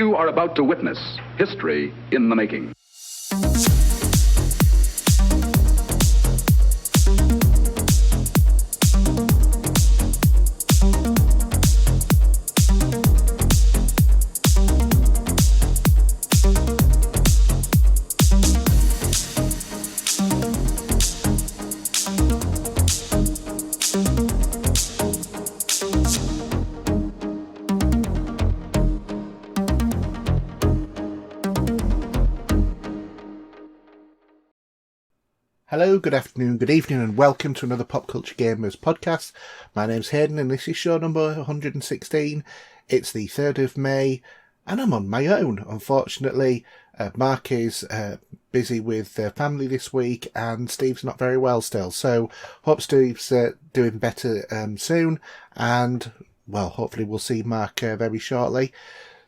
You are about to witness history in the making. Hello, good afternoon, good evening, and welcome to another Pop Culture Gamers podcast. My name's Haydn, and this is show number 116. It's the 3rd of May, and I'm on my own. Unfortunately, Mark is busy with family this week, and Steve's not very well still. So, hope Steve's doing better soon, and, well, hopefully we'll see Mark very shortly.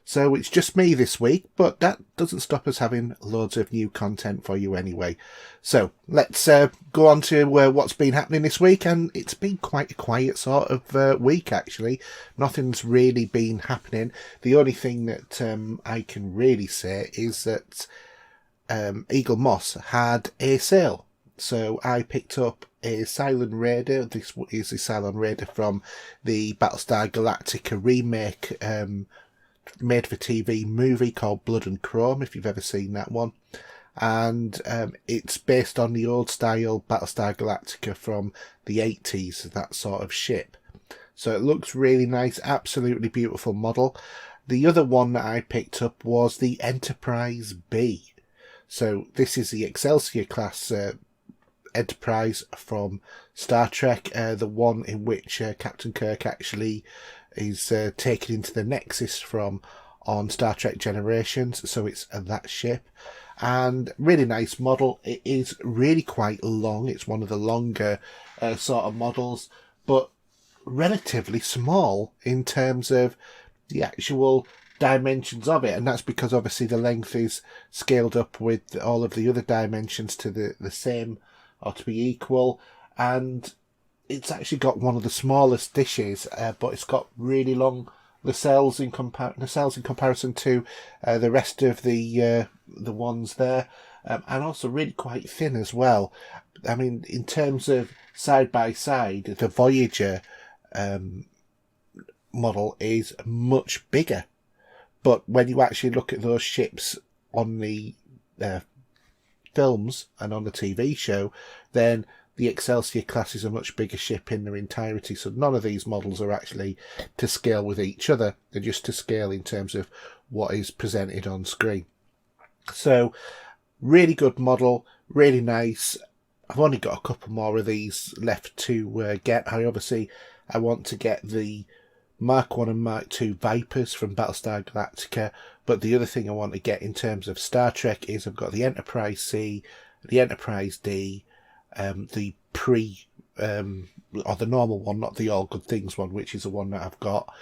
So it's just me this week, but that doesn't stop us having loads of new content for you anyway. So let's go on to what's been happening this week, and it's been quite a quiet sort of week actually. Nothing's really been happening. The only thing that I can really say is that Eagle Moss had a sale. So I picked up a Cylon Raider. This is a Cylon Raider from the Battlestar Galactica remake made-for-TV movie called Blood and Chrome, if you've ever seen that one. And it's based on the old-style Battlestar Galactica from the 80s, that sort of ship. So it looks really nice, absolutely beautiful model. The other one that I picked up was the Enterprise B. So this is the Excelsior class Enterprise from Star Trek, the one in which Captain Kirk actually is taken into the Nexus from on Star Trek Generations, so it's that ship. And really nice model. It is really quite long. It's one of the longer sort of models, but relatively small in terms of the actual dimensions of it, and that's because obviously the length is scaled up with all of the other dimensions to the same or to be equal, and it's actually got one of the smallest dishes, but it's got really long nacelles in comparison to the rest of the ones there, and also really quite thin as well. I mean, in terms of side by side, the Voyager model is much bigger, but when you actually look at those ships on the films and on the TV show, then the Excelsior class is a much bigger ship in their entirety, so none of these models are actually to scale with each other. They're just to scale in terms of what is presented on screen. So, really good model, really nice. I've only got a couple more of these left to get. I want to get the Mark 1 and Mark 2 Vipers from Battlestar Galactica, but the other thing I want to get in terms of Star Trek is I've got the Enterprise C, the Enterprise D, the or the normal one, not the All Good Things one, which is the one that I've got.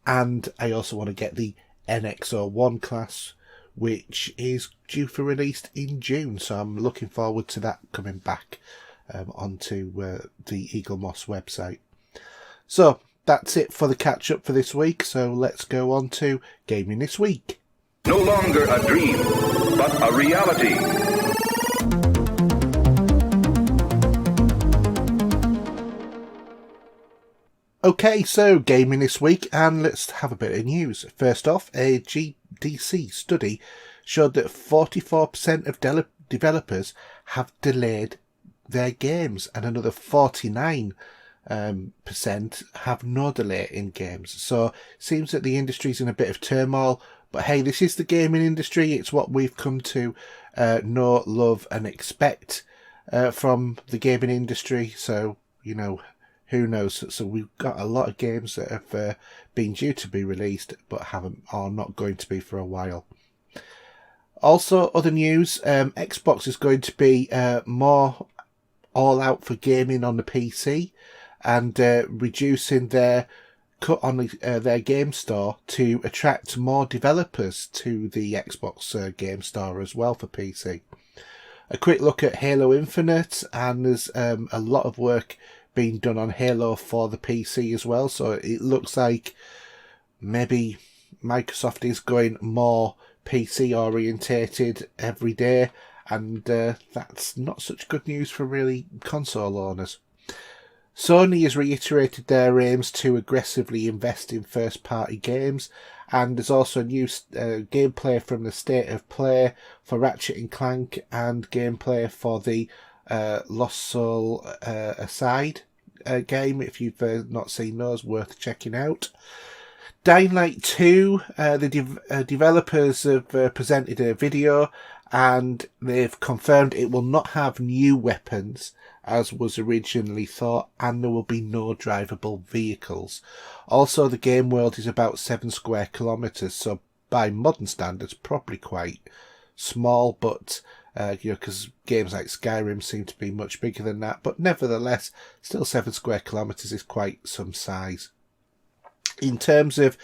And I also want to get the NX-01 class, which is due for release in June. So I'm looking forward to that coming back onto the Eagle Moss website. So that's it for the catch up for this week. So let's go on to Gaming This Week. No longer a dream, but a reality. Okay, so gaming this week, and let's have a bit of news. First off, a GDC study showed that 44% of developers have delayed their games, and another 49% have no delay in games. So it seems that the industry's in a bit of turmoil, but hey, this is the gaming industry. It's what we've come to know, love and expect from the gaming industry. So, you know, who knows? So we've got a lot of games that have been due to be released but haven't, or not going to be for a while. Also, other news, Xbox is going to be more all out for gaming on the PC and reducing their cut on their game store to attract more developers to the Xbox game store as well for PC. A quick look at Halo Infinite, and there's a lot of work being done on Halo for the PC as well, so it looks like maybe Microsoft is going more PC orientated every day, and that's not such good news for really console owners. Sony has reiterated their aims to aggressively invest in first-party games, and there's also new gameplay from the State of Play for Ratchet & Clank and gameplay for the Lost Soul Aside game. If you've not seen those, worth checking out. Dying Light 2, the developers have presented a video, and they've confirmed it will not have new weapons as was originally thought, and there will be no drivable vehicles. Also, the game world is about 7 square kilometres, so by modern standards probably quite small, but because games like Skyrim seem to be much bigger than that, but nevertheless still 7 square kilometres is quite some size. In terms of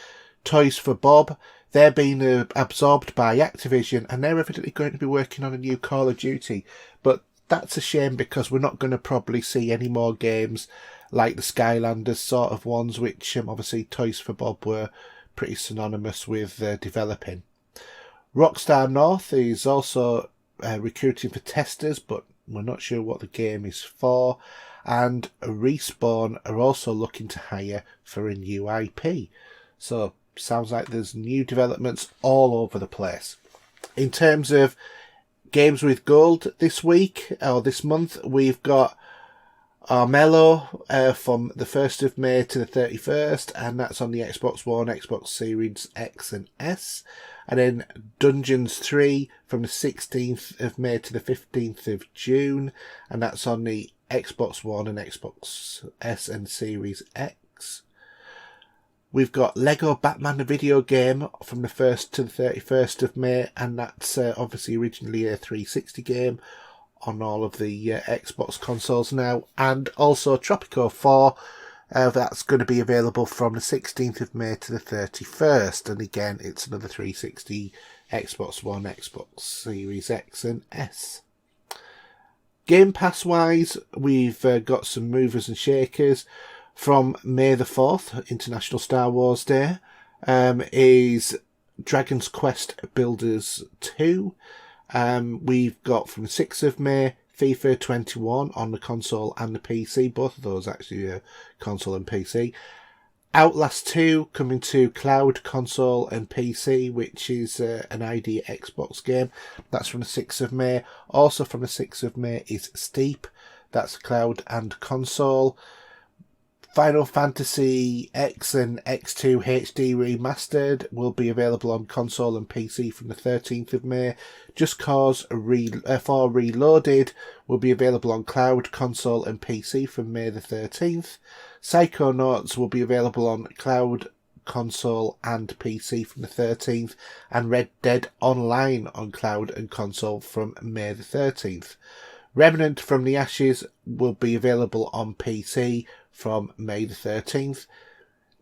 Toys for Bob, they're being absorbed by Activision, and they're evidently going to be working on a new Call of Duty, but that's a shame because we're not going to probably see any more games like the Skylanders sort of ones, which obviously Toys for Bob were pretty synonymous with developing. Rockstar North is also recruiting for testers, but we're not sure what the game is for. And Respawn are also looking to hire for a new IP. So sounds like there's new developments all over the place. In terms of games with gold this week, or this month, we've got Armello from the 1st of May to the 31st, and that's on the Xbox One, Xbox Series X and S. And then Dungeons 3 from the 16th of May to the 15th of June, and that's on the Xbox One and Xbox S and Series X. We've got Lego Batman the video game from the 1st to the 31st of May, and that's obviously originally a 360 game on all of the Xbox consoles now. And also Tropico 4, that's going to be available from the 16th of May to the 31st, and again it's another 360, Xbox One, Xbox Series X and S. Game Pass wise, we've got some movers and shakers. From May the 4th, International Star Wars Day, is Dragon's Quest Builders 2. We've got from the 6th of May, FIFA 21 on the console and the PC. Both of those actually console and PC. Outlast 2 coming to cloud, console and PC, which is an ID Xbox game. That's from the 6th of May. Also from the 6th of May is Steep. That's cloud and console. Final Fantasy X and X2 HD Remastered will be available on console and PC from the 13th of May. Just Cause 4 Reloaded will be available on cloud, console and PC from May the 13th. Psychonauts will be available on cloud, console and PC from the 13th. And Red Dead Online on cloud and console from May the 13th. Remnant from the Ashes will be available on PC from May the 13th.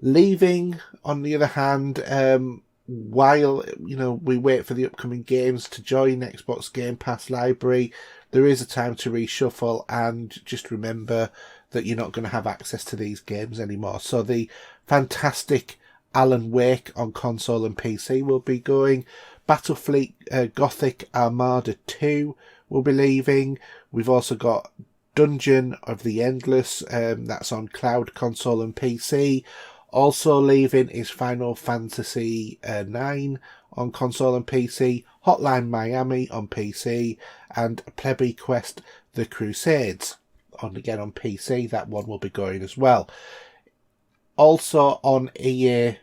Leaving, on the other hand, while we wait for the upcoming games to join Xbox Game Pass library, there is a time to reshuffle, and just remember that you're not going to have access to these games anymore. So the fantastic Alan Wake on console and PC will be going. Battlefleet Gothic Armada 2 will be leaving. We've also got Dungeon of the Endless, that's on cloud, console and PC. Also leaving is Final Fantasy 9 on console and PC, Hotline Miami on PC, and Plebe Quest The Crusades again on PC. That one will be going as well. Also on EA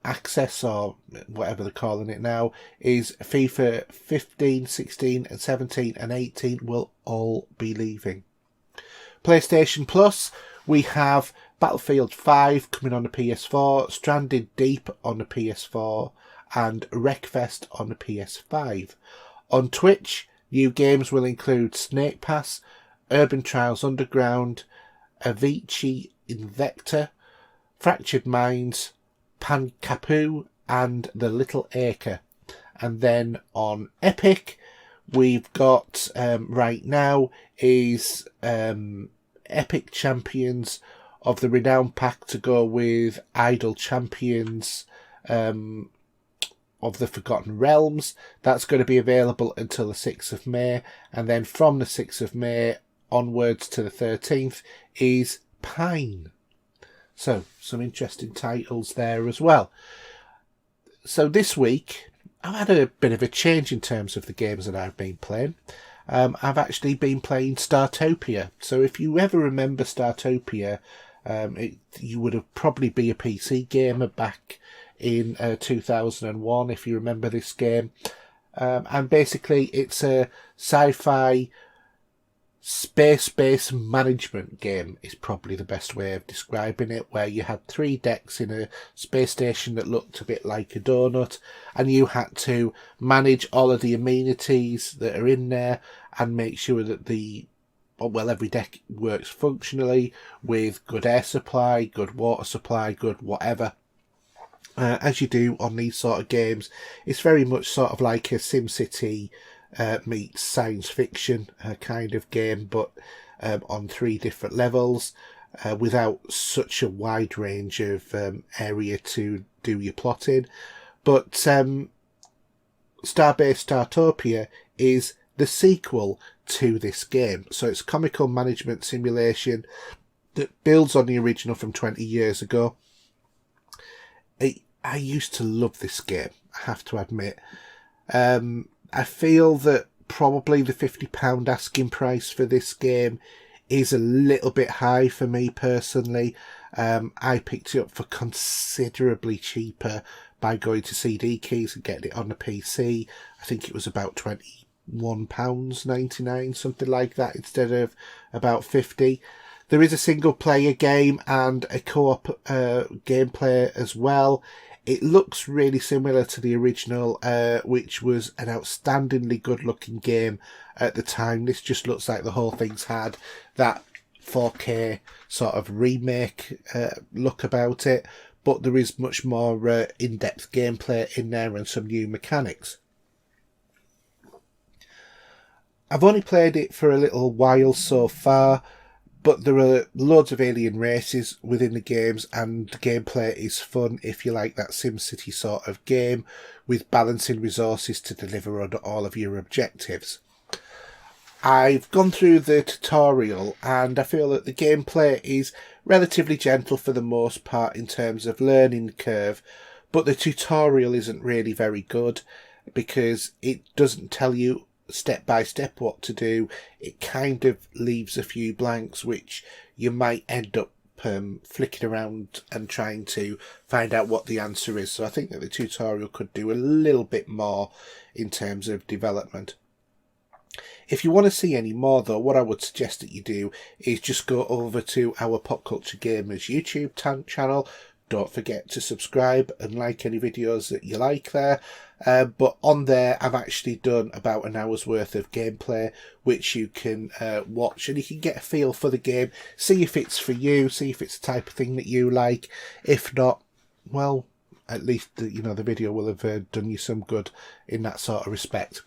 Access, or whatever they're calling it now, is FIFA 15, 16 and 17 and 18 will all be leaving. PlayStation Plus, we have Battlefield 5 coming on the PS4, Stranded Deep on the PS4 and Wreckfest on the PS5. On Twitch, new games will include Snake Pass, Urban Trials Underground, Avicii Invector, Fractured Minds, Pankapu and The Little Acre. And then on Epic, we've got right now is Epic Champions of the Renown Pack to go with Idle Champions of the Forgotten Realms. That's going to be available until the 6th of May. And then from the 6th of May onwards to the 13th is Pine. So, some interesting titles there as well. So this week, I've had a bit of a change in terms of the games that I've been playing. I've actually been playing Startopia. So if you ever remember Startopia, you would have probably be a PC gamer back in 2001, if you remember this game. And basically, it's a sci-fi space-based management game is probably the best way of describing it, where you had 3 decks in a space station that looked a bit like a donut, and you had to manage all of the amenities that are in there and make sure that every deck works functionally with good air supply, good water supply, good whatever. As you do on these sort of games, it's very much sort of like a SimCity meets science fiction kind of game, but on 3 different levels, without such a wide range of area to do your plotting. But Starbase Startopia is the sequel to this game. So it's a comical management simulation that builds on the original from 20 years ago. I used to love this game, I have to admit. I feel that probably the £50 asking price for this game is a little bit high for me personally. I picked it up for considerably cheaper by going to CD Keys and getting it on the PC. I think it was about £21.99, something like that, instead of about 50. There is a single player game and a co-op gameplay as well. It looks really similar to the original, which was an outstandingly good-looking game at the time. This just looks like the whole thing's had that 4K sort of remake look about it, but there is much more in-depth gameplay in there and some new mechanics. I've only played it for a little while so far, but there are loads of alien races within the games, and the gameplay is fun if you like that SimCity sort of game with balancing resources to deliver on all of your objectives. I've gone through the tutorial and I feel that the gameplay is relatively gentle for the most part in terms of learning curve, but the tutorial isn't really very good because it doesn't tell you step by step what to do. It kind of leaves a few blanks which you might end up flicking around and trying to find out what the answer is. So I think that the tutorial could do a little bit more in terms of development. If you want to see any more though, what I would suggest that you do is just go over to our Pop Culture Gamers YouTube channel. Don't forget to subscribe and like any videos that you like there. But on there, I've actually done about an hour's worth of gameplay, which you can watch, and you can get a feel for the game, see if it's for you, see if it's the type of thing that you like. If not, well, at least the video will have done you some good in that sort of respect.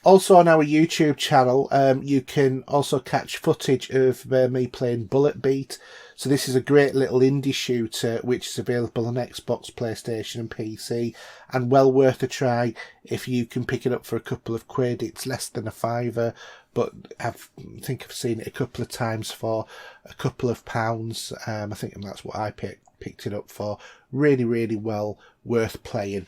Also on our YouTube channel, you can also catch footage of me playing BulletBeat. So this is a great little indie shooter which is available on Xbox, PlayStation and PC, and well worth a try if you can pick it up for a couple of quid. It's less than a £5, but I think I've seen it a couple of times for a couple of pounds. I think that's what I picked it up for. Really, really well worth playing.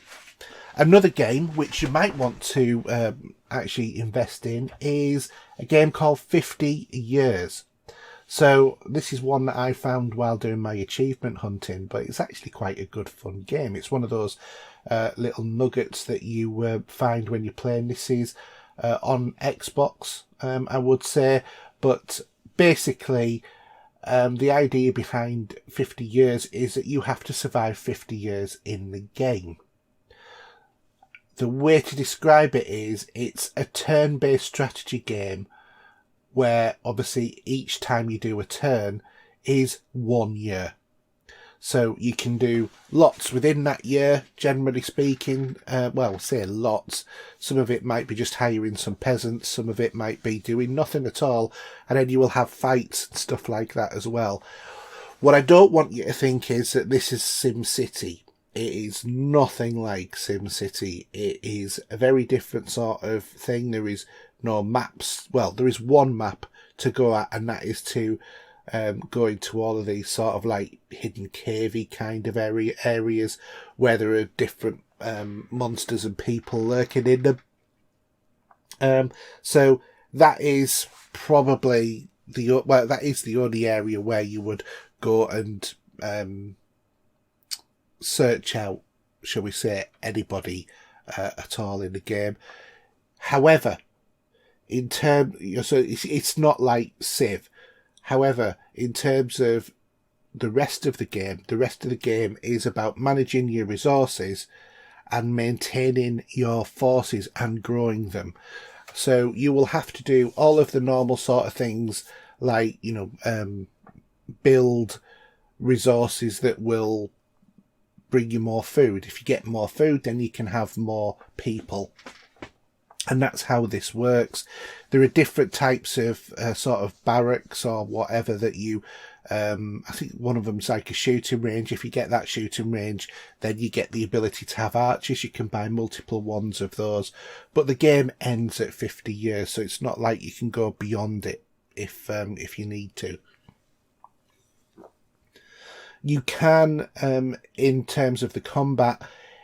Another game which you might want to actually invest in is a game called 50 Years. So this is one that I found while doing my achievement hunting, but it's actually quite a good fun game. It's one of those little nuggets that you find when you're playing. This is on Xbox, I would say, but basically the idea behind 50 Years is that you have to survive 50 years in the game. The way to describe it is it's a turn-based strategy game where obviously each time you do a turn is 1 year. So you can do lots within that year, generally speaking. Well, say lots. Some of it might be just hiring some peasants. Some of it might be doing nothing at all. And then you will have fights and stuff like that as well. What I don't want you to think is that this is SimCity. it is nothing like SimCity. It is a very different sort of thing. There is no maps. Well, there is one map to go at, and that is to go into all of these sort of like hidden cavey kind of areas where there are different monsters and people lurking in them. So that is probably that is the only area where you would go and search out, shall we say, anybody at all in the game. However, so it's not like Civ. However, in terms of the rest of the game is about managing your resources and maintaining your forces and growing them. So you will have to do all of the normal sort of things like, build resources that will bring you more food. If you get more food, then you can have more people. And that's how this works. There are different types of sort of barracks or whatever that you... I think one of them's like a shooting range. If you get that shooting range, then you get the ability to have archers. You can buy multiple ones of those. But the game ends at 50 years, so it's not like you can go beyond it if you need to. You can, in terms of the combat,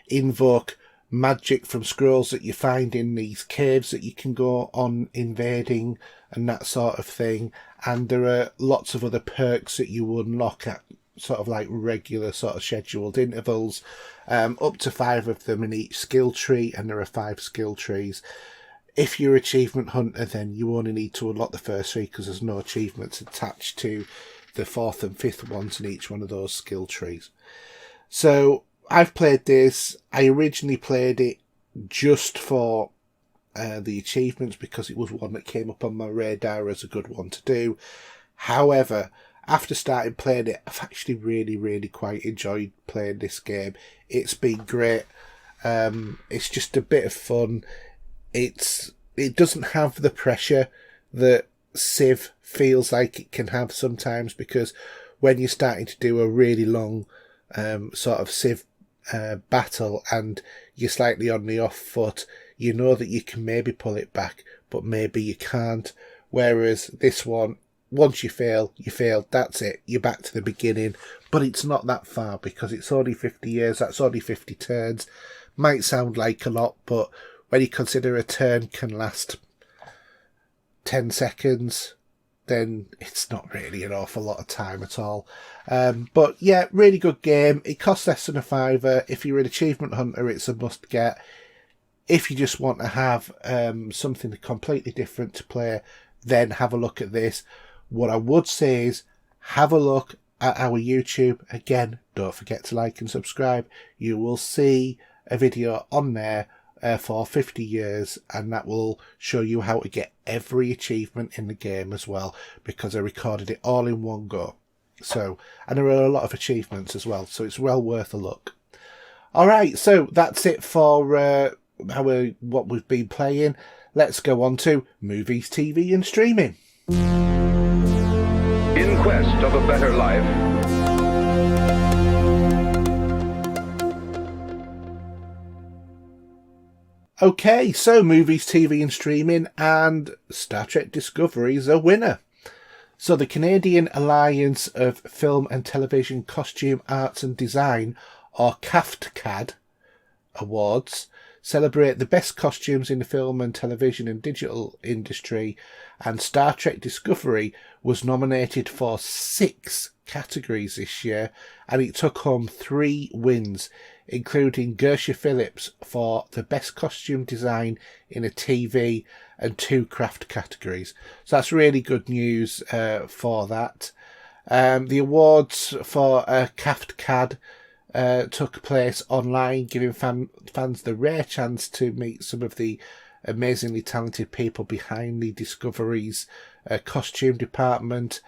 invoke magic from scrolls that you find in these caves that you can go on invading and that sort of thing. And there are lots of other perks that you unlock at sort of like regular sort of scheduled intervals, up to 5 of them in each skill tree, and there are 5 skill trees. If you're achievement hunter, then you only need to unlock the first 3 because there's no achievements attached to the 4th and 5th ones in each one of those skill trees. So I've played this. I originally played it just for the achievements because it was one that came up on my radar as a good one to do. However, after starting playing it, I've actually really, really quite enjoyed playing this game. It's been great. It's just a bit of fun. It doesn't have the pressure that Civ feels like it can have sometimes, because when you're starting to do a really long sort of Civ battle and you're slightly on the off foot, you know that you can maybe pull it back, but maybe you can't. Whereas this one, once you fail, that's it. You're back to the beginning. But it's not that far because it's only 50 years. That's only 50 turns. Might sound like a lot, but when you consider a turn can last 10 seconds, then it's not really an awful lot of time at all. But yeah, really good game. It costs less than £5. If you're an achievement hunter, it's a must get. If you just want to have something completely different to play, then have a look at this. What I would say is have a look at our YouTube. Again, don't forget to like and subscribe. You will see a video on there for 50 years, and that will show you how to get every achievement in the game as well, because I recorded it all in one go. So, and there are a lot of achievements as well, so it's well worth a look. Alright, so that's it for what we've been playing. Let's go on to movies, TV and streaming. In quest of a better life, Okay, so movies, TV and streaming, and Star Trek Discovery is a winner. So the Canadian Alliance of Film and Television Costume Arts and Design, or CAFTCAD, Awards celebrate the best costumes in the film and television and digital industry, and Star Trek Discovery was nominated for 6 categories this year, and it took home 3 wins, including Gersha Phillips for the best costume design in a TV and 2 craft categories. So that's really good news for that. The awards for CAFTCAD took place online, giving fans the rare chance to meet some of the amazingly talented people behind the Discovery's costume department,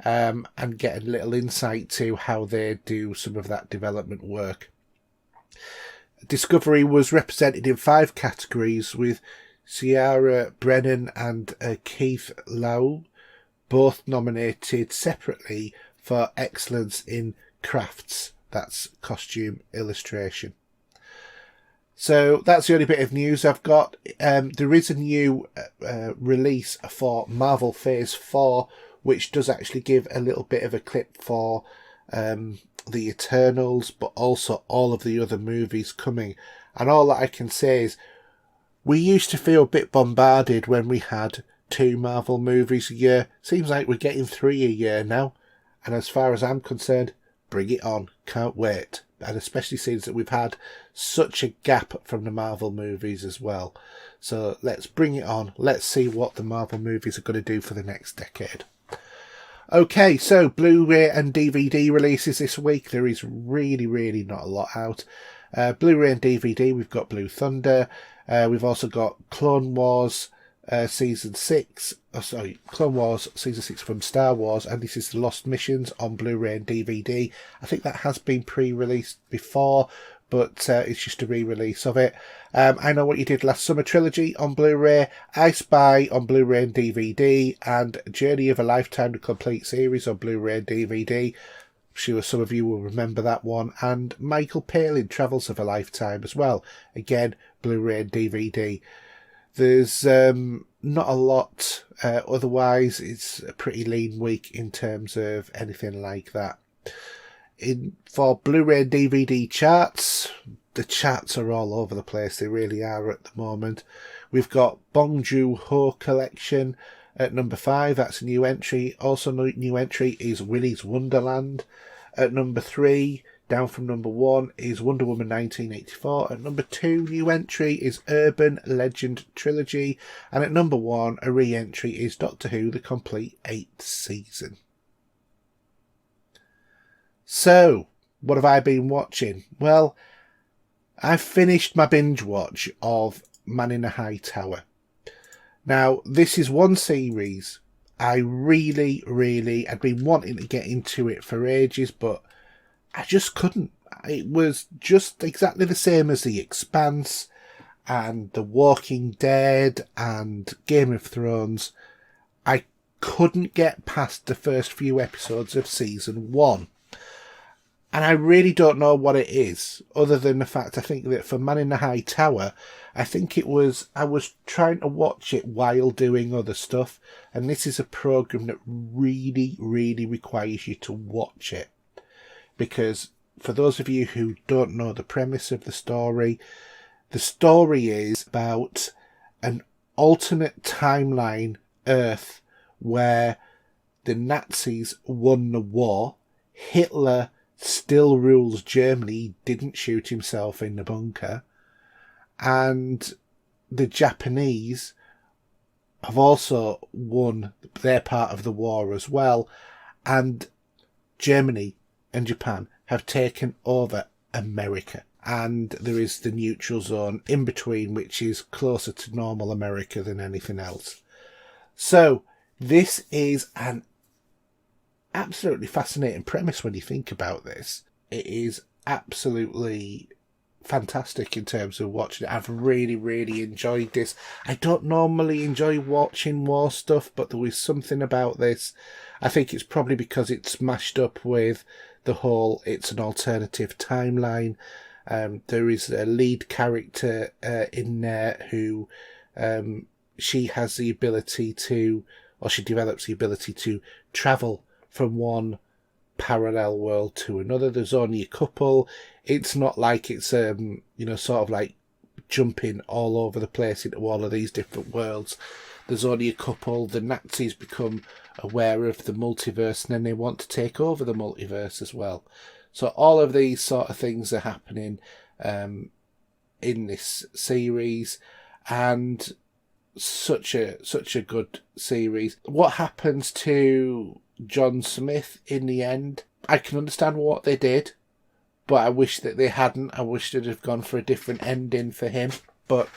and get a little insight to how they do some of that development work. Discovery was represented in 5 categories, with Ciara Brennan and Keith Lau both nominated separately for excellence in crafts. That's costume illustration. So that's the only bit of news I've got. There is a new release for Marvel Phase 4, which does actually give a little bit of a clip for the Eternals, but also all of the other movies coming. And all that I can say is, we used to feel a bit bombarded when we had 2 Marvel movies a year. Seems like we're getting 3 a year now. And as far as I'm concerned, bring it on. Can't wait. And especially since that we've had such a gap from the Marvel movies as well. So let's bring it on. Let's see what the Marvel movies are going to do for the next decade. Okay, so Blu-ray and DVD releases this week. There is really not a lot out. Blu-ray and DVD, we've got Blue Thunder. We've also got Clone Wars Season 6. Clone Wars Season 6 from Star Wars. And this is the Lost Missions on Blu-ray and DVD. I think that has been pre-released before, but it's just a re-release of it. I Know What You Did Last Summer trilogy on Blu-ray, I Spy on Blu-ray and DVD, and Journey of a Lifetime, the complete series on Blu-ray and DVD. I'm sure some of you will remember that one. And Michael Palin, Travels of a Lifetime as well. Again, Blu-ray and DVD. There's not a lot otherwise. It's a pretty lean week in terms of anything like that. For Blu-ray and DVD charts, the charts are all over the place. They really are at the moment. We've got Bong Joon-ho Collection at number 5. That's a new entry. Also new entry is Willy's Wonderland. At number 3, down from number 1, is Wonder Woman 1984. At number 2, new entry is Urban Legend Trilogy. And at number 1, a re-entry is Doctor Who, the complete 8th season. So, what have I been watching? Well, I've finished my binge watch of Man in a High Tower. Now, this is one series I really, I'd been wanting to get into it for ages, but I just couldn't. It was just exactly the same as The Expanse and The Walking Dead and Game of Thrones. I couldn't get past the first few episodes of season 1. And I really don't know what it is, other than the fact I think that for Man in the High Tower, I think I was trying to watch it while doing other stuff. And this is a programme that really requires you to watch it. Because for those of you who don't know the premise of the story is about an alternate timeline Earth where the Nazis won the war, Hitler still rules Germany, didn't shoot himself in the bunker, and the Japanese have also won their part of the war as well, and Germany and Japan have taken over America, and there is the neutral zone in between, which is closer to normal America than anything else. So this is an absolutely fascinating premise when you think about this. It is absolutely fantastic in terms of watching it. I've really enjoyed this. I don't normally enjoy watching war stuff, but there was something about this. I think it's probably because it's mashed up with the whole it's an alternative timeline. There is a lead character in there who she has the ability to, or she develops the ability to travel from one parallel world to another. There's only a couple. It's not like it's sort of like jumping all over the place into all of these different worlds. There's only a couple. The Nazis become aware of the multiverse, and then they want to take over the multiverse as well. So all of these sort of things are happening in this series, and such a good series. What happens to John Smith in the end? I can understand what they did, but I wish that they hadn't. I wish they'd have gone for a different ending for him. But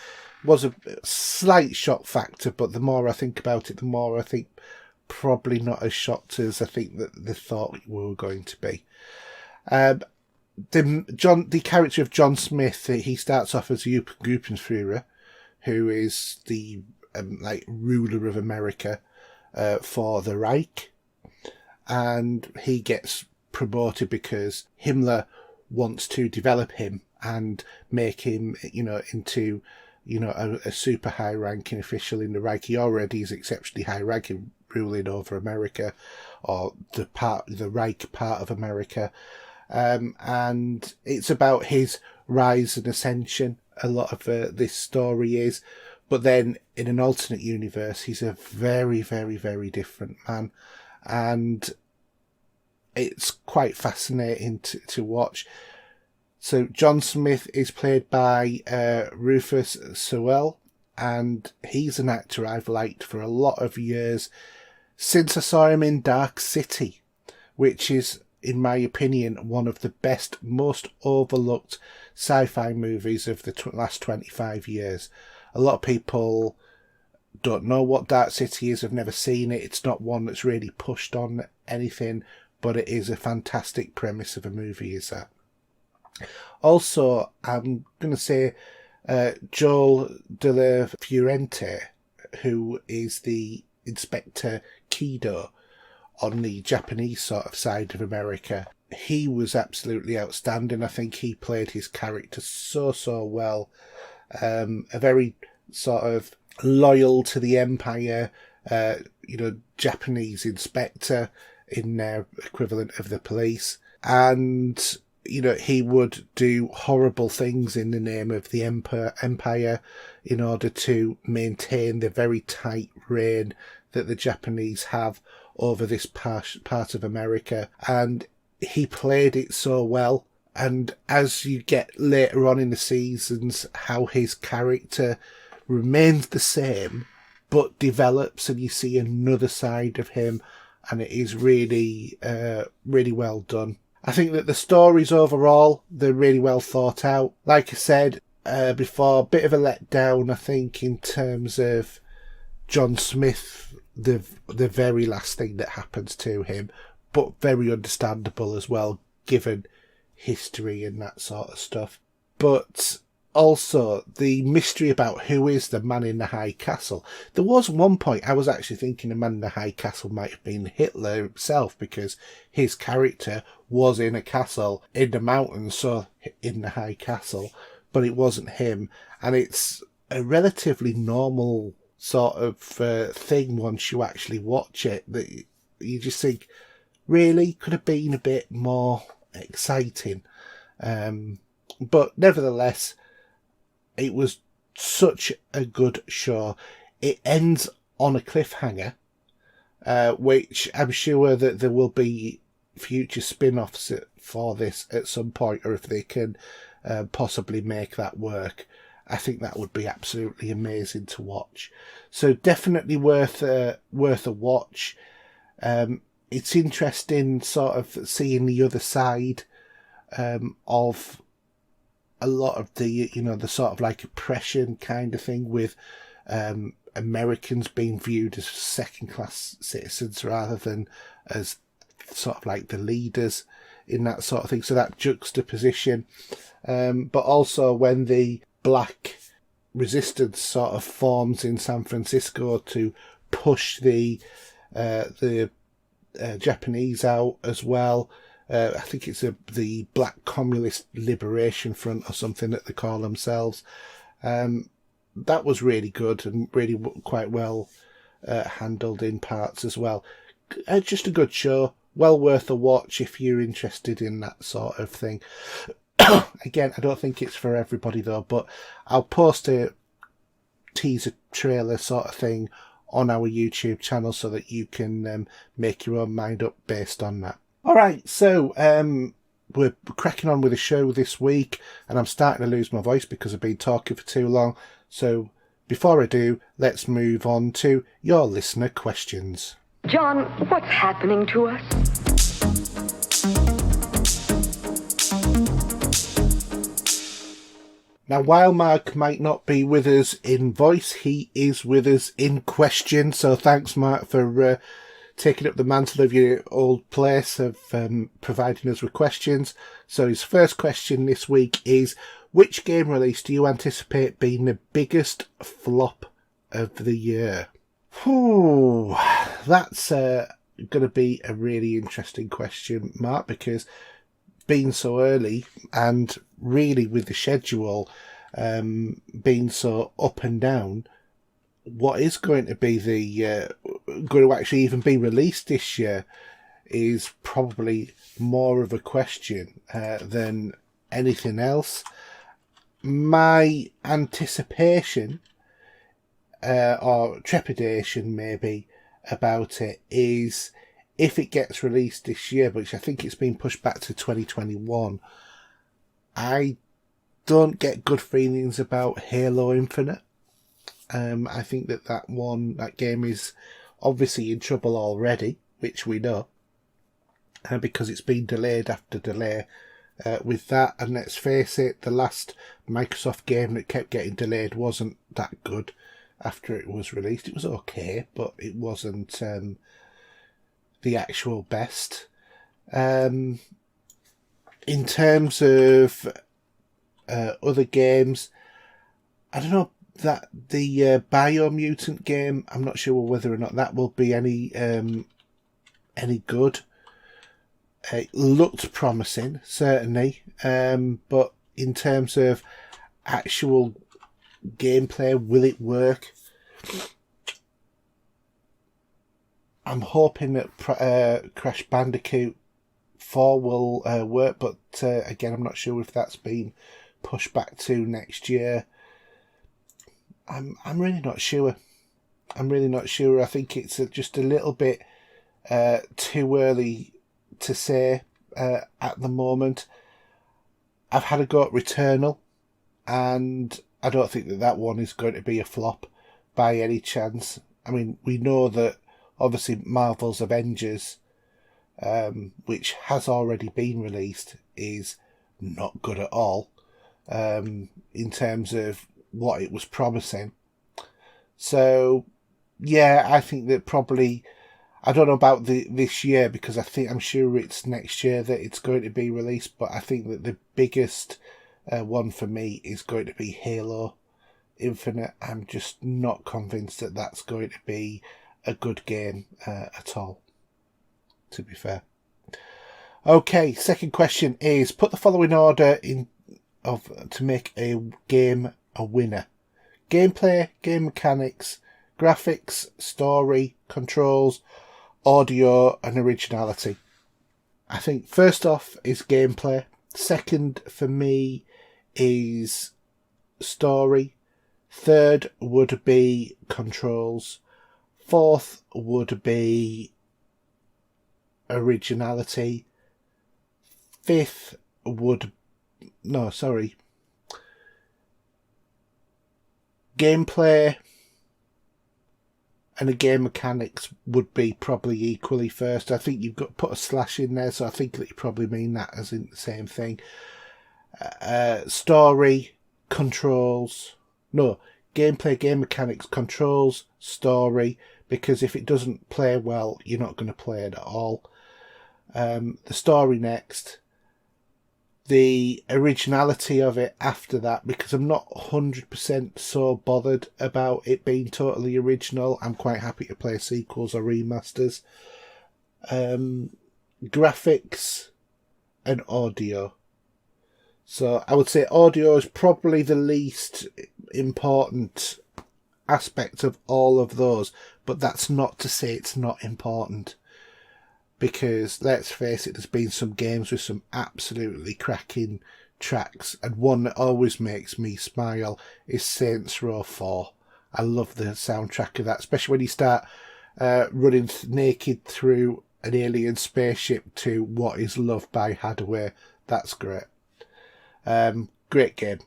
was a slight shock factor, but the more I think about it, the more I think probably not as shocked as I think that they thought we were going to be. The character of John Smith, he starts off as Gruppenführer, who is the ruler of America for the Reich, and he gets promoted because Himmler wants to develop him and make him, into, a super high-ranking official in the Reich. He already is exceptionally high-ranking, ruling over America, or the Reich part of America. And it's about his rise and ascension. A lot of this story is. But then in an alternate universe, he's a very, very, very different man. And it's quite fascinating to watch. So John Smith is played by Rufus Sewell, and he's an actor I've liked for a lot of years since I saw him in Dark City, which is, in my opinion, one of the best, most overlooked sci-fi movies of the last 25 years. A lot of people don't know what Dark City is, have never seen it. It's not one that's really pushed on anything, but it is a fantastic premise of a movie, is that. Also, I'm going to say Joel de la Fuente, who is the Inspector Kido on the Japanese sort of side of America. He was absolutely outstanding. I think he played his character so well. A very sort of loyal to the Empire, Japanese inspector in their equivalent of the police. And, he would do horrible things in the name of the Empire in order to maintain the very tight reign that the Japanese have over this part of America. And he played it so well. And as you get later on in the seasons, how his character remains the same, but develops, and you see another side of him, and it is really, really well done. I think that the stories overall, they're really well thought out. Like I said before, a bit of a letdown, I think, in terms of John Smith, the very last thing that happens to him, but very understandable as well, given history and that sort of stuff. But also the mystery about who is the man in the high castle. There was one point I was actually thinking the man in the high castle might have been Hitler himself, because his character was in a castle in the mountains, so in the high castle, but it wasn't him. And it's a relatively normal sort of thing once you actually watch it, that you just think, really, could have been a bit more exciting. But nevertheless, it was such a good show. It ends on a cliffhanger, which I'm sure that there will be future spin-offs for this at some point, or if they can possibly make that work, I think that would be absolutely amazing to watch. So definitely worth a watch. It's interesting sort of seeing the other side of a lot of the, the sort of like oppression kind of thing, with Americans being viewed as second-class citizens rather than as sort of like the leaders in that sort of thing. So that juxtaposition. But also when the black resistance sort of forms in San Francisco to push the Japanese out as well. I think it's the Black Communist Liberation Front or something that they call themselves. That was really good and really quite well handled in parts as well. Just a good show. Well worth a watch if you're interested in that sort of thing. Again, I don't think it's for everybody though, but I'll post a teaser trailer sort of thing on our YouTube channel so that you can make your own mind up based on that. Alright, so we're cracking on with the show this week, and I'm starting to lose my voice because I've been talking for too long. So before I do, let's move on to your listener questions. John, what's happening to us? Now, while Mark might not be with us in voice, he is with us in question. So thanks, Mark, for taking up the mantle of your old place of providing us with questions. So his first question this week is, which game release do you anticipate being the biggest flop of the year? Whew, that's going to be a really interesting question, Mark, because being so early, and really with the schedule being so up and down, what is going to be going to actually even be released this year is probably more of a question than anything else. My anticipation or trepidation maybe about it is, if it gets released this year, which I think it's been pushed back to 2021, I don't get good feelings about Halo Infinite. I think that game is obviously in trouble already, which we know, because it's been delayed after delay with that. And let's face it, the last Microsoft game that kept getting delayed wasn't that good after it was released. It was okay, but it wasn't the actual best. In terms of other games, I don't know, that the Biomutant game, I'm not sure whether or not that will be any good. It looked promising, certainly, but in terms of actual gameplay, will it work? I'm hoping that Crash Bandicoot 4 will work, but again, I'm not sure if that's been pushed back to next year. I'm really not sure. I think it's just a little bit too early to say at the moment. I've had a go at Returnal, and I don't think that one is going to be a flop by any chance. I mean, we know that obviously Marvel's Avengers, which has already been released, is not good at all in terms of what it was promising. So yeah, I think that probably, I don't know about this year, because I'm sure it's next year that it's going to be released, but I think that the biggest one for me is going to be Halo Infinite. I'm just not convinced that that's going to be a good game at all, to be fair. Okay, second question is, put the following order to make a game a winner: gameplay, game mechanics, graphics, story, controls, audio, and originality. I think first off is gameplay. Second for me is story. Third would be controls. Fourth would be originality. Fifth would... No, sorry. Gameplay and the game mechanics would be probably equally first. I think you've got to put a slash in there, so I think that you probably mean that as in the same thing. Story, controls... No, gameplay, game mechanics, controls, story, because if it doesn't play well, you're not going to play it at all. The story next. The originality of it after that, because I'm not 100% so bothered about it being totally original. I'm quite happy to play sequels or remasters. Graphics and audio. So I would say audio is probably the least important aspect of all of those, but that's not to say it's not important. Because, let's face it, there's been some games with some absolutely cracking tracks, and one that always makes me smile is Saints Row 4. I love the soundtrack of that, especially when you start running naked through an alien spaceship to What Is Love by Hadaway. That's great. Great game.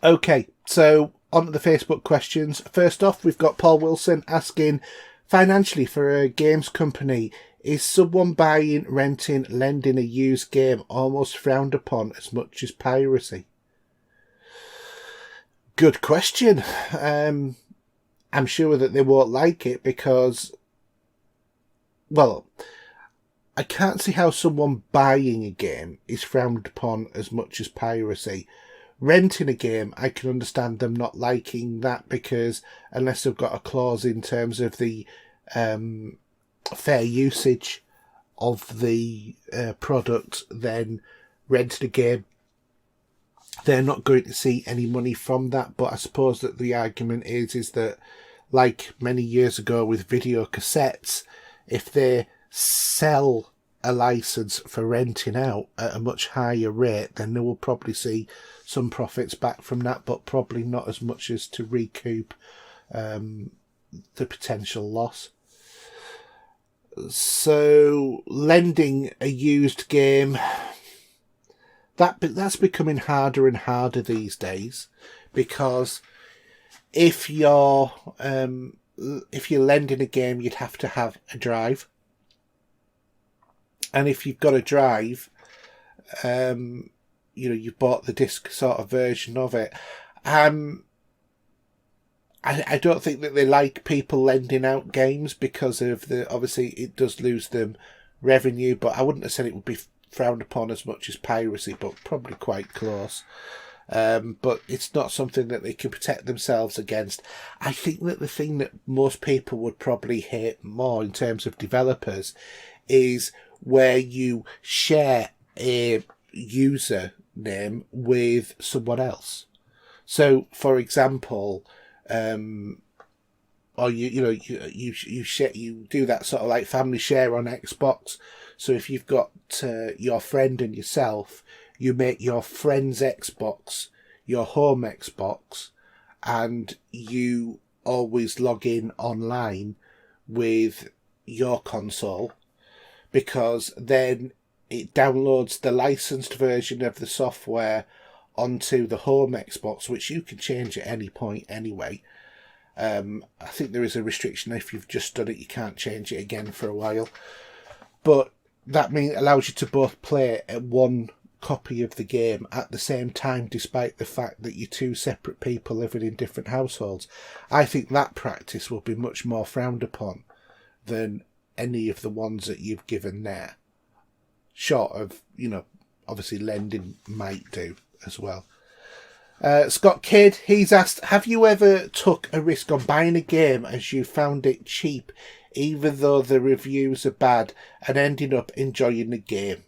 Okay, so on to the Facebook questions. First off, we've got Paul Wilson asking, financially for a games company, is someone buying, renting, lending a used game almost frowned upon as much as piracy? Good question. I'm sure that they won't like it because, well, I can't see how someone buying a game is frowned upon as much as piracy. Renting a game, I can understand them not liking that, because unless they've got a clause in terms of the fair usage of the product, then rent the game. They're not going to see any money from that, but I suppose that the argument is that, like many years ago with video cassettes, if they sell a license for renting out at a much higher rate, then they will probably see some profits back from that, but probably not as much as to recoup the potential loss. So lending a used game, that's becoming harder and harder these days, because if you're lending a game, you'd have to have a drive, and if you've got a drive, you bought the disc sort of version of it. I don't think that they like people lending out games because of obviously it does lose them revenue, but I wouldn't have said it would be frowned upon as much as piracy, but probably quite close. But it's not something that they can protect themselves against. I think that the thing that most people would probably hate more in terms of developers is where you share a username with someone else. So, for example, or you share, you do that sort of like family share on Xbox. So if you've got your friend and yourself, you make your friend's Xbox your home Xbox, and you always log in online with your console, because then it downloads the licensed version of the software onto the home Xbox, which you can change at any point anyway. I think there is a restriction. If you've just done it, you can't change it again for a while. But that allows you to both play at one copy of the game at the same time, despite the fact that you're two separate people living in different households. I think that practice will be much more frowned upon than any of the ones that you've given there. Short of, obviously lending might do as well. Scott Kidd, he's asked, have you ever took a risk on buying a game as you found it cheap, even though the reviews are bad, and ending up enjoying the game?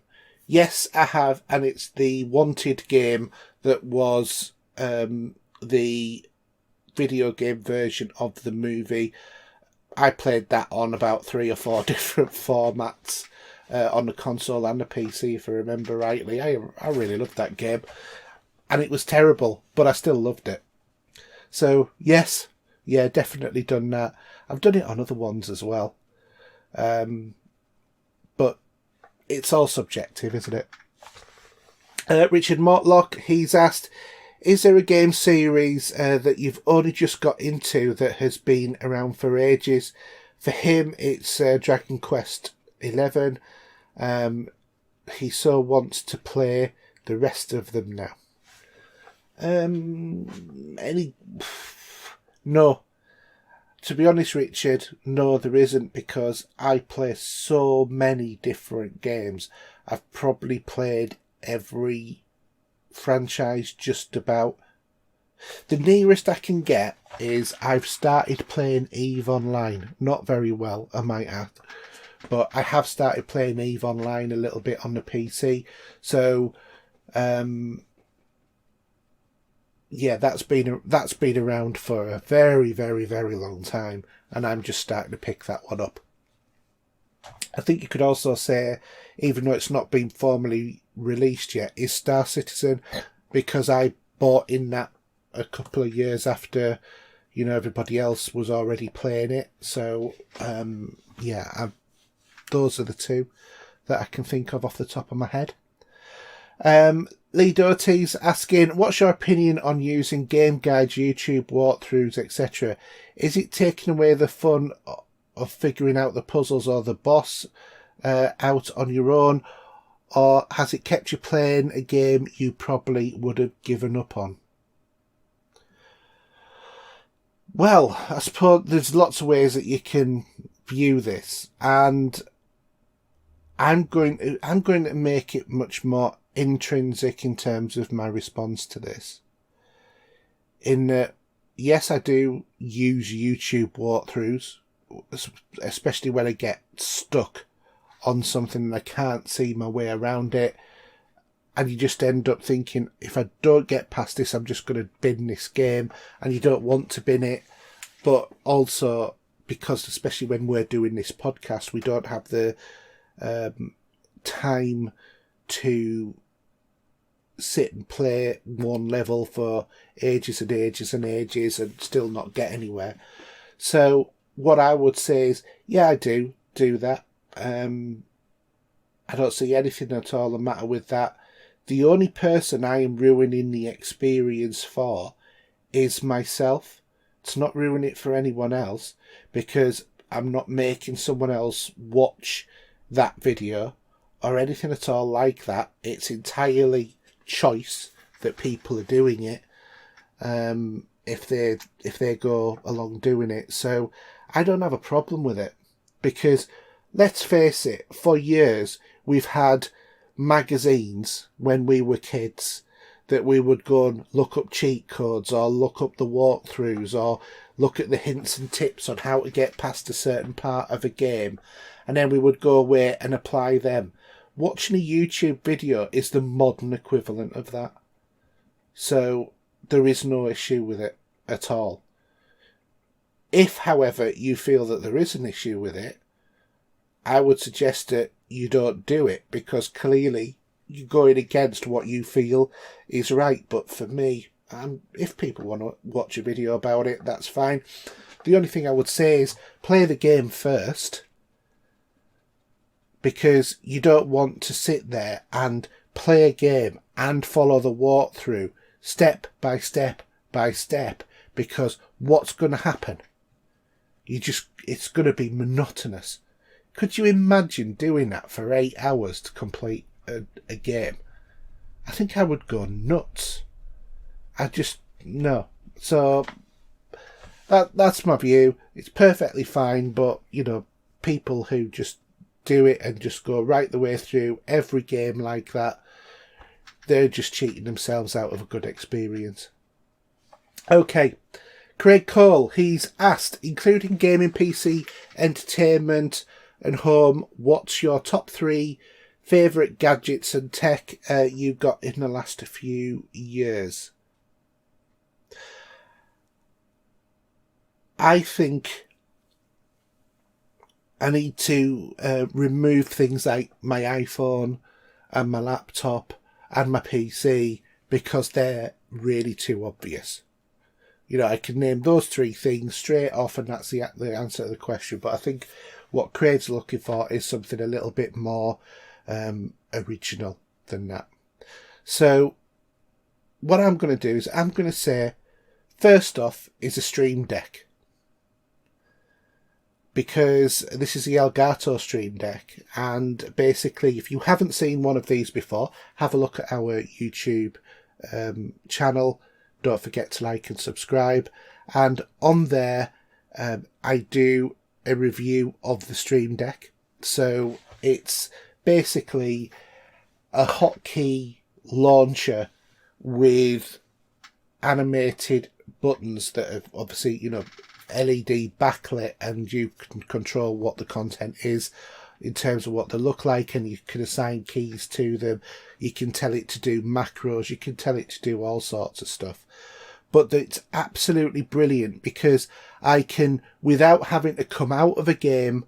Yes, I have, and it's the Wanted game that was the video game version of the movie. I played that on about 3 or 4 different formats on the console and the PC, if I remember rightly. I really loved that game. And it was terrible, but I still loved it. So, yes, definitely done that. I've done it on other ones as well. But it's all subjective, isn't it? Richard Mortlock, he's asked, is there a game series that you've only just got into that has been around for ages? For him, it's Dragon Quest 11. He so wants to play the rest of them now. No. To be honest, Richard, no, there isn't, because I play so many different games. I've probably played every franchise just about. The nearest I can get is I've started playing EVE Online. Not very well, I might add. But I have started playing EVE Online a little bit on the PC. So, yeah, that's been around for a very, very, very long time, and I'm just starting to pick that one up. I think you could also say, even though it's not been formally released yet, is Star Citizen, because I bought in that a couple of years after, everybody else was already playing it. So, those are the two that I can think of off the top of my head. Lee Doty's asking, what's your opinion on using game guides, YouTube walkthroughs, etc.? Is it taking away the fun of figuring out the puzzles or the boss out on your own, or has it kept you playing a game you probably would have given up on? Well, I suppose there's lots of ways that you can view this, and I'm going to make it much more intrinsic in terms of my response to this. In that, yes, I do use YouTube walkthroughs, especially when I get stuck on something and I can't see my way around it. And you just end up thinking, if I don't get past this, I'm just going to bin this game. And you don't want to bin it. But also, because especially when we're doing this podcast, we don't have the time to sit and play one level for ages and ages and ages and still not get anywhere. So what I would say is, yeah, I do that. I don't see anything at all the matter with that. The only person I am ruining the experience for is myself. To not ruin it for anyone else, because I'm not making someone else watch that video or anything at all like that. It's entirely choice that people are doing it, if they go along doing it. So I don't have a problem with it, because let's face it, for years we've had magazines when we were kids that we would go and look up cheat codes or look up the walkthroughs or look at the hints and tips on how to get past a certain part of a game, and then we would go away and apply them. Watching a YouTube video is the modern equivalent of that. So there is no issue with it at all. If, however, you feel that there is an issue with it, I would suggest that you don't do it, because clearly you're going against what you feel is right. But for me, if people want to watch a video about it, that's fine. The only thing I would say is play the game first, because you don't want to sit there and play a game and follow the walkthrough step by step by step, because what's going to happen? It's going to be monotonous. Could you imagine doing that for 8 hours to complete a game? I think I would go nuts. No. So that's my view. It's perfectly fine, but people who just do it and just go right the way through every game like that, they're just cheating themselves out of a good experience. Okay, Craig Cole, he's asked, including gaming, PC, entertainment and home, what's your top 3 favourite gadgets and tech you got in the last few years? I think I need to remove things like my iPhone and my laptop and my PC, because they're really too obvious. I can name those 3 things straight off and that's the answer to the question. But I think what Craig's looking for is something a little bit more original than that. So what I'm going to do is I'm going to say, first off is a Stream Deck, because this is the Elgato Stream Deck, and basically if you haven't seen one of these before, have a look at our YouTube channel. Don't forget to like and subscribe, and on there I do a review of the Stream Deck. So it's basically a hotkey launcher with animated buttons that are obviously LED backlit, and you can control what the content is in terms of what they look like, and you can assign keys to them. You can tell it to do macros, you can tell it to do all sorts of stuff. But it's absolutely brilliant, because I can, without having to come out of a game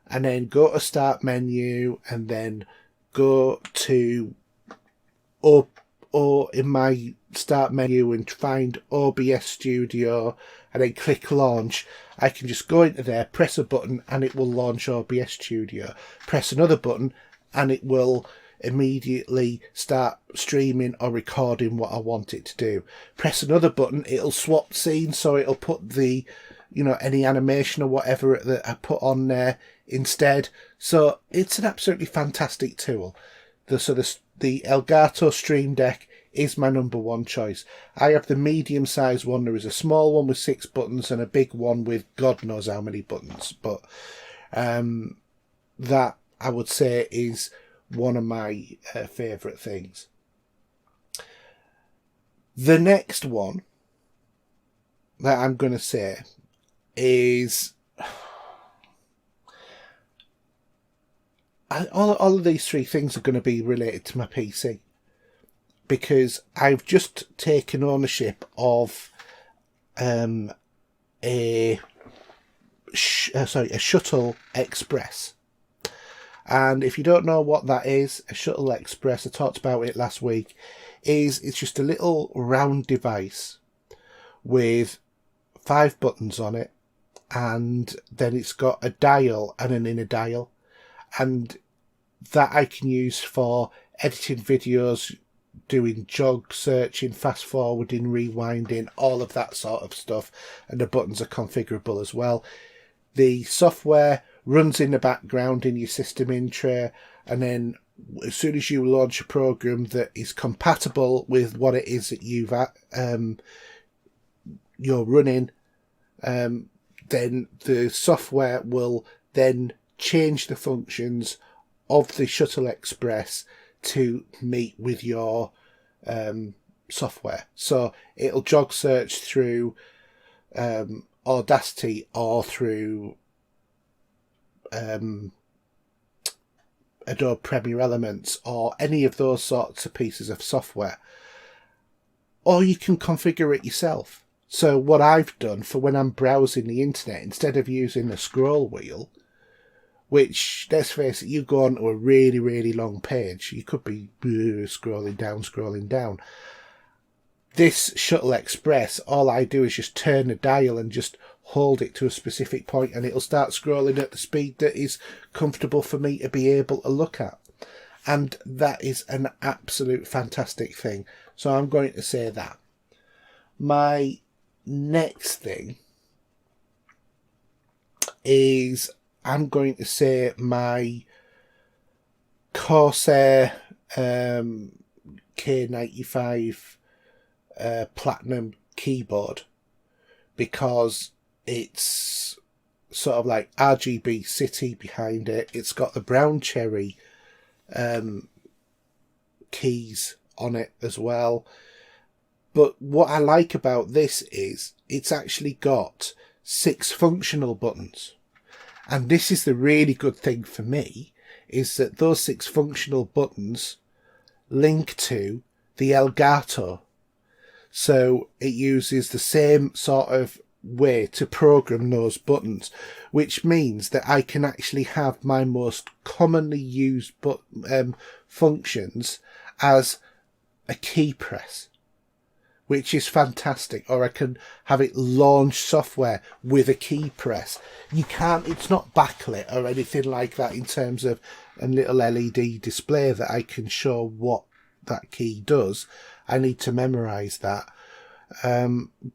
and then go to start menu and then go to or in my start menu and find OBS Studio and then click launch, I can just go into there, press a button, and it will launch OBS Studio. Press another button and it will immediately start streaming or recording what I want it to do. Press another button, it'll swap scenes, so it'll put the any animation or whatever that I put on there instead. So it's an absolutely fantastic tool. The Elgato Stream Deck is my number 1 choice. I have the medium-sized one. There is a small one with 6 buttons and a big one with God knows how many buttons. But that, I would say, is one of my favourite things. The next one that I'm going to say is... all of these three things are going to be related to my PC, because I've just taken ownership of a Shuttle Express. And if you don't know what that is, a Shuttle Express, I talked about it last week, it's just a little round device with 5 buttons on it, and then it's got a dial and an inner dial, and that I can use for editing videos, doing jog searching, fast forwarding, rewinding, all of that sort of stuff, and the buttons are configurable as well. The software runs in the background in your system in tray, and then as soon as you launch a program that is compatible with what it is that you're running, then the software will then change the functions of the Shuttle Express to meet with your software. So it'll jog search through Audacity or through Adobe Premiere Elements or any of those sorts of pieces of software, or you can configure it yourself. So what I've done for when I'm browsing the internet, instead of using the scroll wheel, which, let's face it, you go onto a really, really long page, you could be scrolling down. This Shuttle Express, all I do is just turn the dial and just hold it to a specific point, and it'll start scrolling at the speed that is comfortable for me to be able to look at. And that is an absolute fantastic thing. So I'm going to say that. My next thing is I'm going to say my Corsair K95 Platinum keyboard, because it's sort of like RGB City behind it. It's got the brown cherry keys on it as well. But what I like about this is it's actually got 6 functional buttons. And this is the really good thing for me, is that those 6 functional buttons link to the Elgato. So it uses the same sort of way to program those buttons, which means that I can actually have my most commonly used functions as a key press, which is fantastic. Or I can have it launch software with a key press. It's not backlit or anything like that in terms of a little LED display that I can show what that key does. I need to memorize that.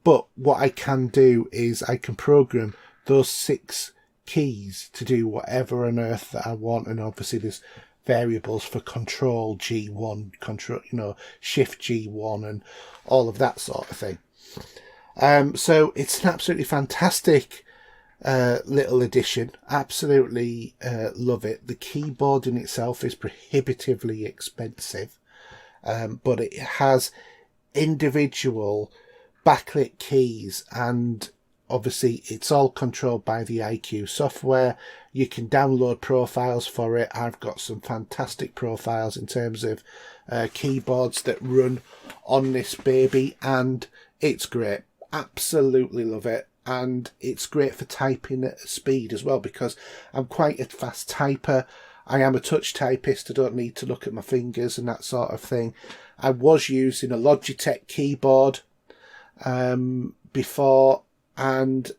But what I can do is I can program those 6 keys to do whatever on earth that I want. And obviously there's variables for control G1, shift G1 and all of that sort of thing. So it's an absolutely fantastic little addition. Absolutely love it. The keyboard in itself is prohibitively expensive, but it has individual backlit keys, and obviously it's all controlled by the iQ software. You can download profiles for it. I've got some fantastic profiles in terms of keyboards that run on this baby, and it's great. Absolutely love it. And it's great for typing at speed as well, because I'm quite a fast typer. I am a touch typist. I don't need to look at my fingers and that sort of thing. I was using a Logitech keyboard before, and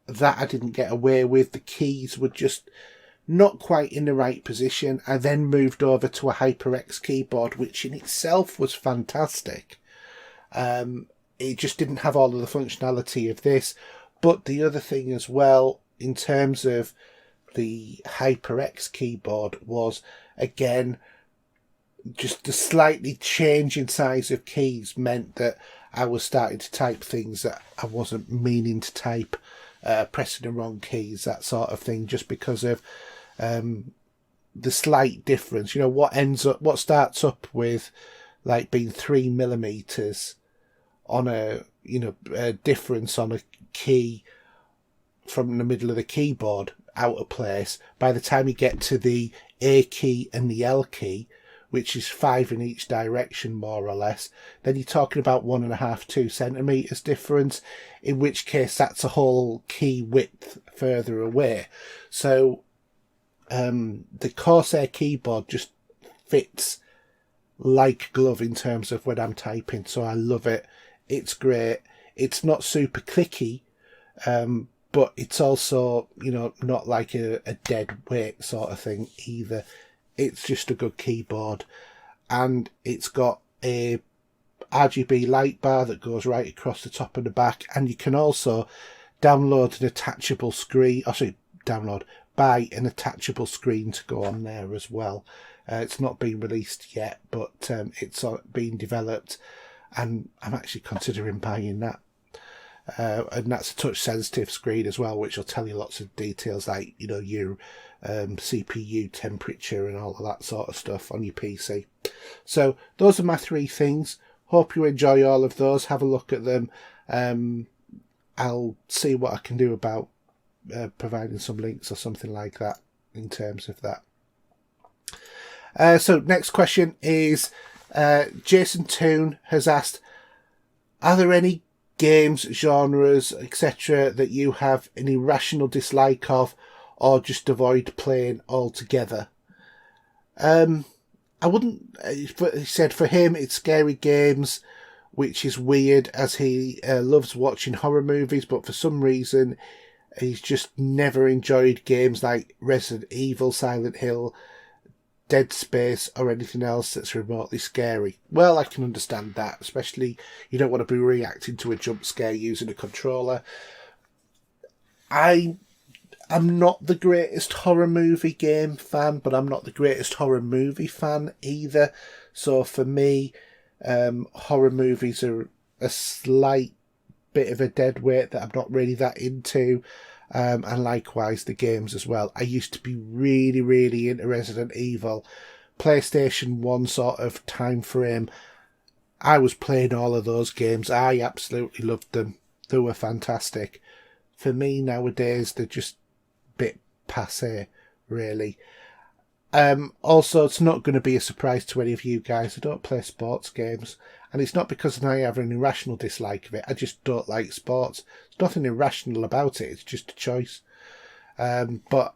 that I didn't get away with. The keys were just not quite in the right position. I then moved over to a HyperX keyboard, which in itself was fantastic. It just didn't have all of the functionality of this. But the other thing as well, in terms of the HyperX keyboard, was, again, just the slightly change in size of keys meant that I was starting to type things that I wasn't meaning to type, pressing the wrong keys, that sort of thing, just because of the slight difference. What starts up with like being 3mm on a difference on a key from the middle of the keyboard out of place. By the time you get to the A key and the L key, which is 5 in each direction, more or less, then you're talking about 1.5-2 centimetres difference, in which case that's a whole key width further away. So the Corsair keyboard just fits like a glove in terms of when I'm typing, so I love it. It's great. It's not super clicky, but it's also, not like a dead weight sort of thing either. It's just a good keyboard, and it's got a RGB light bar that goes right across the top and the back, and you can also download an attachable screen, buy an attachable screen to go on there as well. It's not been released yet, but it's being developed, and I'm actually considering buying that. And that's a touch sensitive screen as well, which will tell you lots of details like, your CPU temperature and all of that sort of stuff on your PC. So those are my 3 things. Hope you enjoy all of those. Have a look at them. I'll see what I can do about providing some links or something like that in terms of that. So next question is Jason Toon has asked, are there any games, genres, etc. that you have an irrational dislike of or just avoid playing altogether? I wouldn't... He said for him it's scary games, which is weird as he loves watching horror movies, but for some reason he's just never enjoyed games like Resident Evil, Silent Hill, Dead Space or anything else that's remotely scary. Well, I can understand that, especially you don't want to be reacting to a jump scare using a controller. I'm not the greatest horror movie game fan, but I'm not the greatest horror movie fan either. So for me, horror movies are a slight bit of a dead weight that I'm not really that into. And likewise the games as well. I used to be really, really into Resident Evil. PlayStation 1 sort of time frame. I was playing all of those games. I absolutely loved them. They were fantastic. For me nowadays, they're just a bit passé, really. Also, it's not going to be a surprise to any of you guys. I don't play sports games. And it's not because I have an irrational dislike of it. I just don't like sports. There's nothing irrational about it. It's just a choice. But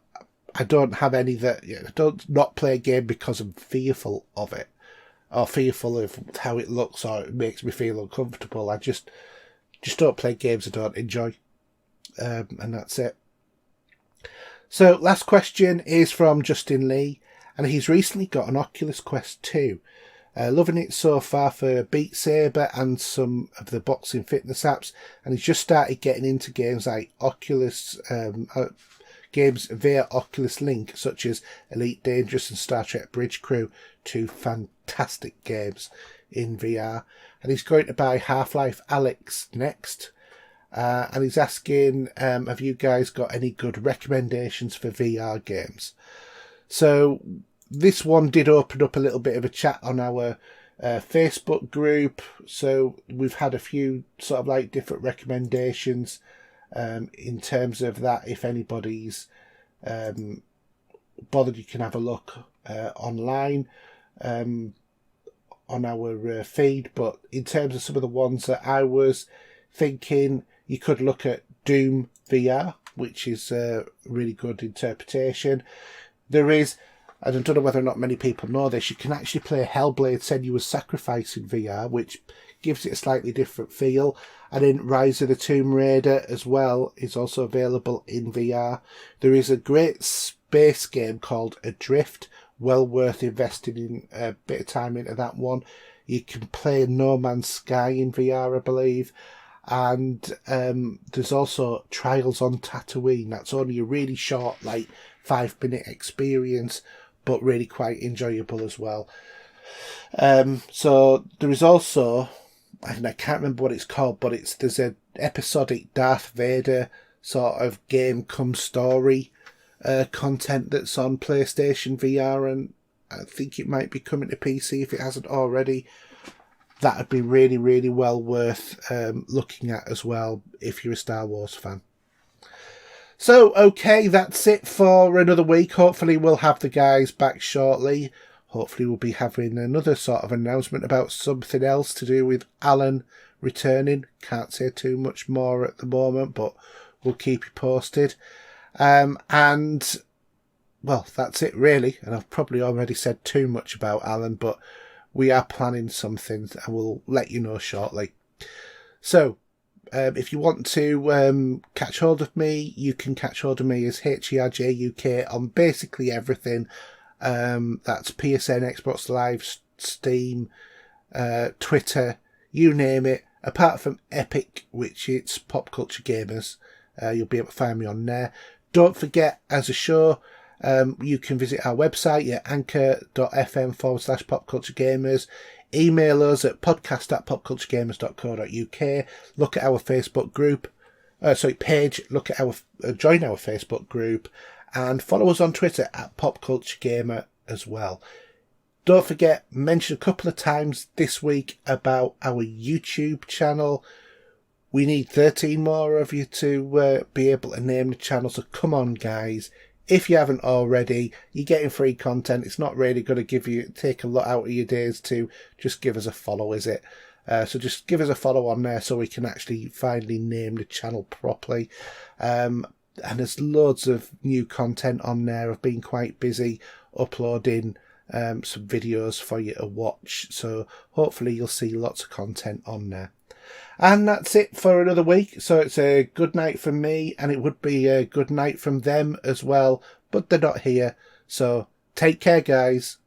I don't have any that... I don't not play a game because I'm fearful of it. Or fearful of how it looks or it makes me feel uncomfortable. I just don't play games I don't enjoy. And that's it. So, last question is from Justin Lee. And he's recently got an Oculus Quest 2. Loving it so far for Beat Saber and some of the boxing fitness apps, and he's just started getting into games like Oculus, games via Oculus Link, such as Elite Dangerous and Star Trek Bridge Crew, 2 fantastic games in VR. And he's going to buy Half-Life Alyx next, and he's asking, have you guys got any good recommendations for VR games? So this one did open up a little bit of a chat on our Facebook group. So we've had a few sort of like different recommendations in terms of that. If anybody's bothered, you can have a look online on our feed. But in terms of some of the ones that I was thinking, you could look at Doom VR, which is a really good interpretation. There is... I don't know whether or not many people know this, you can actually play Hellblade Senua's Sacrifice in VR, which gives it a slightly different feel. And then Rise of the Tomb Raider as well is also available in VR. There is a great space game called Adrift, well worth investing in a bit of time into that one. You can play No Man's Sky in VR, I believe. And there's also Trials on Tatooine. That's only a really short, 5-minute experience, but really quite enjoyable as well. So there is also, and I can't remember what it's called, but there's an episodic Darth Vader sort of game come story content that's on PlayStation VR, and I think it might be coming to PC if it hasn't already. That would be really, really well worth looking at as well if you're a Star Wars fan. So, okay, that's it for another week. Hopefully we'll have the guys back shortly. Hopefully we'll be having another sort of announcement about something else to do with Alan returning. Can't say too much more at the moment, but we'll keep you posted. And, well, that's it really. And I've probably already said too much about Alan, but we are planning something and we'll let you know shortly. So, if you want to catch hold of me, you can catch hold of me as HERJUK on basically everything. That's PSN, Xbox Live, Steam, Twitter, you name it. Apart from Epic, which it's Pop Culture Gamers, you'll be able to find me on there. Don't forget, as a show, you can visit our website at anchor.fm/popculturegamers. Email us at podcast@popculturegamers.co.uk. Look at our Facebook group, page. Look at join our Facebook group, and follow us on Twitter at popculturegamer as well. Don't forget, mention a couple of times this week about our YouTube channel. We need 13 more of you to be able to name the channel. So come on, guys. If you haven't already, you're getting free content. It's not really going to take a lot out of your days to just give us a follow, is it? So just give us a follow on there so we can actually finally name the channel properly. And there's loads of new content on there. I've been quite busy uploading some videos for you to watch. So hopefully you'll see lots of content on there. And that's it for another week. So it's a good night from me, and it would be a good night from them as well, but they're not here. So take care, guys.